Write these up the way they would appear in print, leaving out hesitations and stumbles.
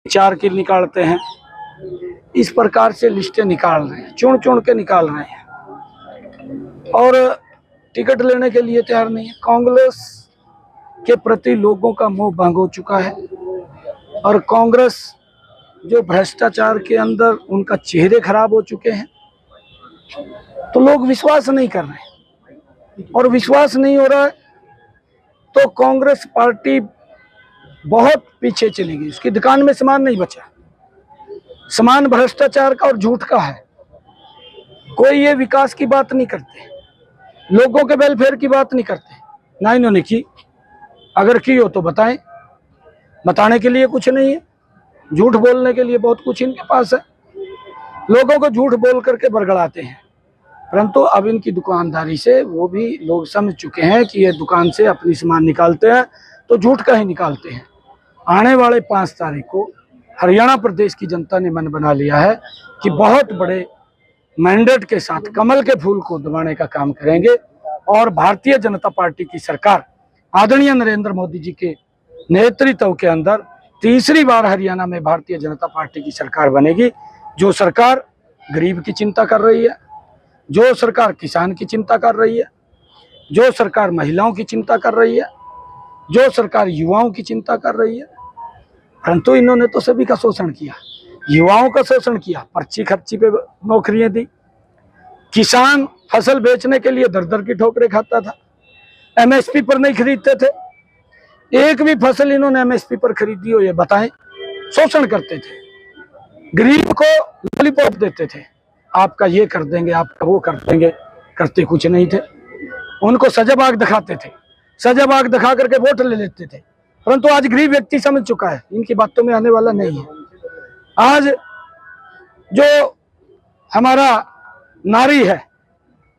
चार की निकालते हैं, इस प्रकार से लिस्टें निकाल रहे हैं, चुन चुन के निकाल रहे हैं और टिकट लेने के लिए तैयार नहीं है। कांग्रेस के प्रति लोगों का मोह भंग हो चुका है और कांग्रेस जो भ्रष्टाचार के अंदर उनका चेहरे खराब हो चुके हैं, तो लोग विश्वास नहीं कर रहे हैं और विश्वास नहीं हो रहा है तो कांग्रेस पार्टी बहुत पीछे चली गई। उसकी दुकान में सामान नहीं बचा, सामान भ्रष्टाचार का और झूठ का है। कोई ये विकास की बात नहीं करते, लोगों के वेलफेयर की बात नहीं करते, ना इन्होंने की। अगर की हो तो बताएं, बताने के लिए कुछ नहीं है, झूठ बोलने के लिए बहुत कुछ इनके पास है। लोगों को झूठ बोल करके बरगड़ाते हैं, परंतु अब इनकी दुकानदारी से वो भी लोग समझ चुके हैं कि ये दुकान से अपनी सामान निकालते हैं तो झूठ का ही निकालते हैं। आने वाले 5 तारीख को हरियाणा प्रदेश की जनता ने मन बना लिया है कि बहुत बड़े मैंडेट के साथ कमल के फूल को दबाने का काम करेंगे और भारतीय जनता पार्टी की सरकार आदरणीय नरेंद्र मोदी जी के नेतृत्व के अंदर तीसरी बार हरियाणा में भारतीय जनता पार्टी की सरकार बनेगी। जो सरकार गरीब की चिंता कर रही है, जो सरकार किसान की चिंता कर रही है, जो सरकार महिलाओं की चिंता कर रही है, जो सरकार युवाओं की चिंता कर रही है। परंतु इन्होंने तो सभी का शोषण किया, युवाओं का शोषण किया, पर्ची खर्ची पे नौकरियां दी, किसान फसल बेचने के लिए दर दर की ठोकरें खाता था, एमएसपी पर नहीं खरीदते थे। एक भी फसल इन्होंने एमएसपी पर खरीदी हो ये बताएं। शोषण करते थे, गरीब को लॉलीपॉप देते थे, आपका ये कर देंगे, आपका वो कर देंगे, करते कुछ नहीं थे। उनको सजाबाग दिखाते थे, सजाबाग दिखा करके वोट ले लेते थे। परंतु आज गरीब व्यक्ति समझ चुका है इनकी बातों में आने वाला नहीं है। आज जो हमारा नारी है,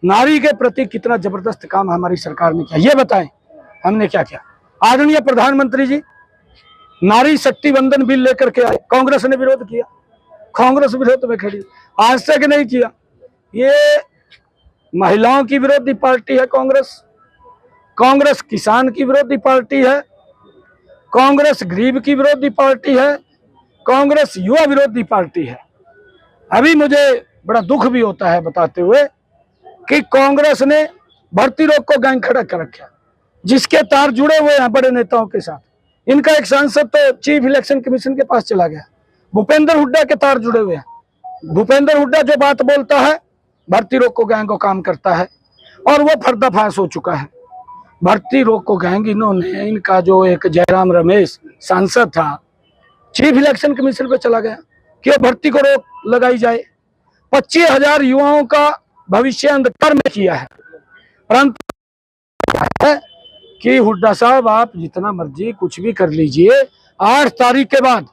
नारी के प्रति कितना जबरदस्त काम हमारी सरकार ने किया, ये बताएं हमने क्या किया। आदरणीय प्रधानमंत्री जी नारी शक्ति वंदन बिल लेकर के आए, कांग्रेस ने विरोध किया, कांग्रेस विरोध में खड़ी, आज तक नहीं किया। ये महिलाओं की विरोधी पार्टी है कांग्रेस, कांग्रेस किसान की विरोधी पार्टी है, कांग्रेस गरीब की विरोधी पार्टी है, कांग्रेस युवा विरोधी पार्टी है। अभी मुझे बड़ा दुख भी होता है बताते हुए कि कांग्रेस ने भर्ती रोक को गैंग खड़ा कर रखा, जिसके तार जुड़े हुए हैं बड़े नेताओं के साथ। इनका एक सांसद तो चीफ इलेक्शन कमीशन के पास चला गया, भूपेंद्र हुड्डा के तार जुड़े हुए हैं। भूपेंद्र हुड्डा जो बात बोलता है भर्ती रोको गैंग को काम करता है और वो पर्दाफाश हो चुका है। भर्ती रोको गैंग इन्होंने, इनका जो एक जयराम रमेश सांसद था चीफ इलेक्शन कमीशन पे चला गया कि भर्ती को रोक लगाई जाए। 25,000 युवाओं का भविष्य अंधकार में किया है। परंतु कि हुड्डा साहब आप जितना मर्जी कुछ भी कर लीजिए, 8 तारीख के बाद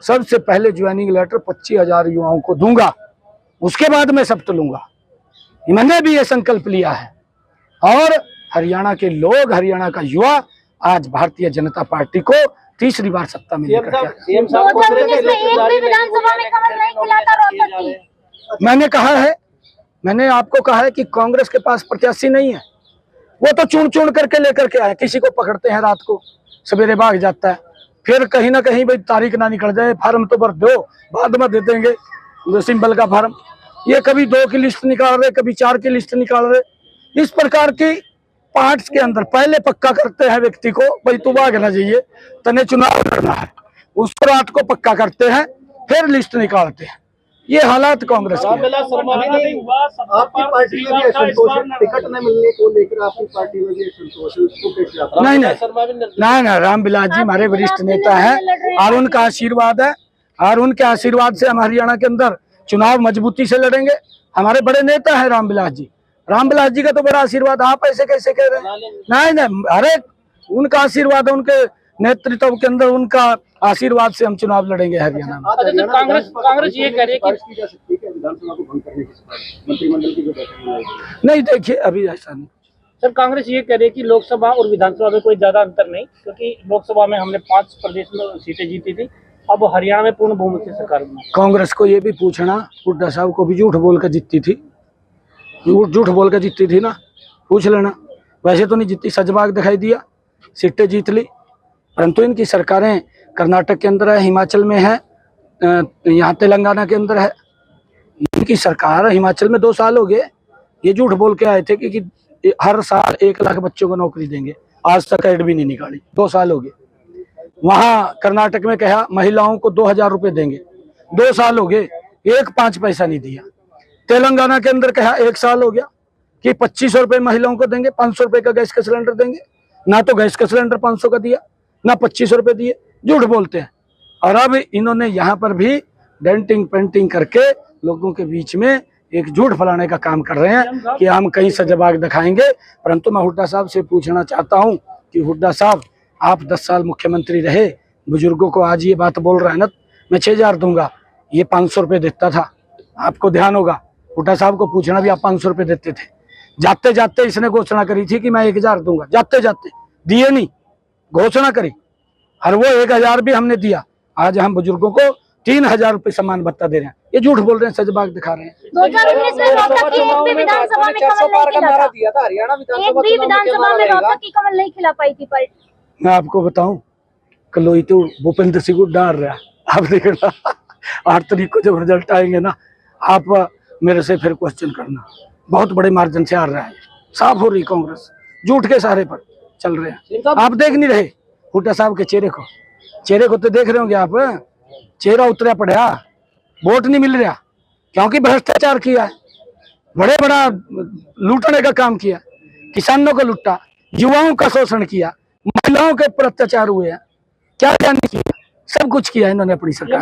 सबसे पहले ज्वाइनिंग लेटर 25,000 युवाओं को दूंगा, उसके बाद मैं सब लूंगा। मैंने भी ये संकल्प लिया है और हरियाणा के लोग, हरियाणा का युवा आज भारतीय जनता पार्टी को तीसरी बार सत्ता में लेकर के मैंने कहा है, मैंने आपको कहा है कि कांग्रेस के पास प्रत्याशी नहीं है। वो तो चुन चुन करके लेकर के आए, किसी को पकड़ते हैं रात को, सवेरे भाग जाता है, फिर कहीं ना कहीं भाई तारीख ना निकल जाए, फार्म तो भर दो, बाद में दे देंगे सिंबल का फार्म। ये कभी 2 की लिस्ट निकाल रहे, कभी 4 की लिस्ट निकाल रहे। इस प्रकार की पार्ट्स के अंदर पहले पक्का करते हैं व्यक्ति को, भाई तू भाग ना जाइए, तने चुनाव करना है, उसको रात को पक्का करते हैं, फिर लिस्ट निकालते हैं। ये हालात कांग्रेस के आपकी पार्टी में भी असंतोष है, टिकट न मिलने को लेकर आपकी पार्टी में भी असंतोष है, उसको कैसे आप? नहीं, रामविलास जी हमारे वरिष्ठ नेता है और उनका आशीर्वाद है, और उनके आशीर्वाद से हम हरियाणा के अंदर चुनाव मजबूती से लड़ेंगे। हमारे बड़े नेता है रामविलास जी, रामविलास जी का तो बड़ा आशीर्वाद, आप ऐसे कैसे कह रहे हैं? नहीं, अरे उनका आशीर्वाद है, उनके नेतृत्व के अंदर उनका आशीर्वाद से हम चुनाव लड़ेंगे हरियाणा में। कांग्रेस ये कह रही है कि विधानसभा को भंग करने की मंत्रिमंडल की जो बैठक नहीं, देखिए अभी ऐसा नहीं सर। कांग्रेस ये कह रही है कि लोकसभा और विधानसभा में कोई ज्यादा अंतर नहीं, क्योंकि लोकसभा में हमने 5 प्रदेश में सीटें जीती थी, अब हरियाणा में पूर्ण बहुमत से सरकार बनी। कांग्रेस को ये भी पूछना, हुड्डा साहब को भी झूठ बोल कर जीतती थी, झूठ बोल कर जीतती थी ना, पूछ लेना। वैसे तो नहीं जीती, सजबाग दिखाई दिया, सीटें जीत ली, परंतु इनकी सरकारें कर्नाटक के अंदर है, हिमाचल में है, यहाँ तेलंगाना के अंदर है। इनकी सरकार, हिमाचल में 2 साल हो गए, ये झूठ बोल के आए थे कि हर साल 1 लाख बच्चों को नौकरी देंगे, आज तक एड भी नहीं निकाली, 2 साल हो गए। वहां कर्नाटक में कहा महिलाओं को 2000 रुपए देंगे, 2 साल हो गए, 5 पैसा नहीं दिया। तेलंगाना के अंदर कहा 1 साल हो गया कि 2500 रुपए महिलाओं को देंगे, 500 रुपए का गैस का सिलेंडर देंगे, ना तो गैस का सिलेंडर 500 का दिया, ना 2500 रुपए दिए, झूठ बोलते हैं। और अब इन्होंने यहाँ पर भी डेंटिंग पेंटिंग करके लोगों के बीच में एक झूठ फैलाने का काम कर रहे हैं कि हम कहीं से जवाब दिखाएंगे। परंतु मैं हुड्डा साहब से पूछना चाहता हूं कि हुड्डा साहब, आप 10 साल मुख्यमंत्री रहे, बुजुर्गों को आज ये बात बोल रहा है ना, मैं 6000 दूंगा, ये 500 रुपये देता था, आपको ध्यान होगा। हुड्डा साहब को पूछना भी, आप 500 रुपये देते थे। जाते जाते इसने घोषणा करी थी कि मैं 1000 दूंगा, जाते जाते दिए नहीं, घोषणा करी, और वो 1000 भी हमने दिया। आज हम बुजुर्गों को 3000 रुपये सम्मान भत्ता दे रहे हैं, ये झूठ बोल रहे हैं, सजबाग दिखा रहे हैं। 2019 में रोहतक की एक भी विधानसभा में कमल नहीं खिला था, दिया था हरियाणा विधानसभा में रोहतक की कमल नहीं खिला पाई थी पार्टी। मैं आपको बताऊं, कलोई तो भूपेंद्र सिंह को डाल रहा है, आप देखना 8 तारीख को जब रिजल्ट आएंगे ना, आप मेरे से फिर क्वेश्चन करना, बहुत बड़े मार्जिन से हार रहा है, साफ हो रही कांग्रेस, झूठ के सहारे पर चल रहे हैं। आप देख नहीं रहे हुड्डा साहब के चेहरे को तो देख रहे होंगे आप, चेहरा उतरा पड़ा, वोट नहीं मिल रहा क्योंकि भ्रष्टाचार किया है, बड़े बड़ा लूटने का काम किया, किसानों को लूटा, युवाओं का शोषण किया, महिलाओं के ऊपर अत्याचार हुए हैं, क्या क्या नहीं किया, सब कुछ किया इन्होंने अपनी सरकार।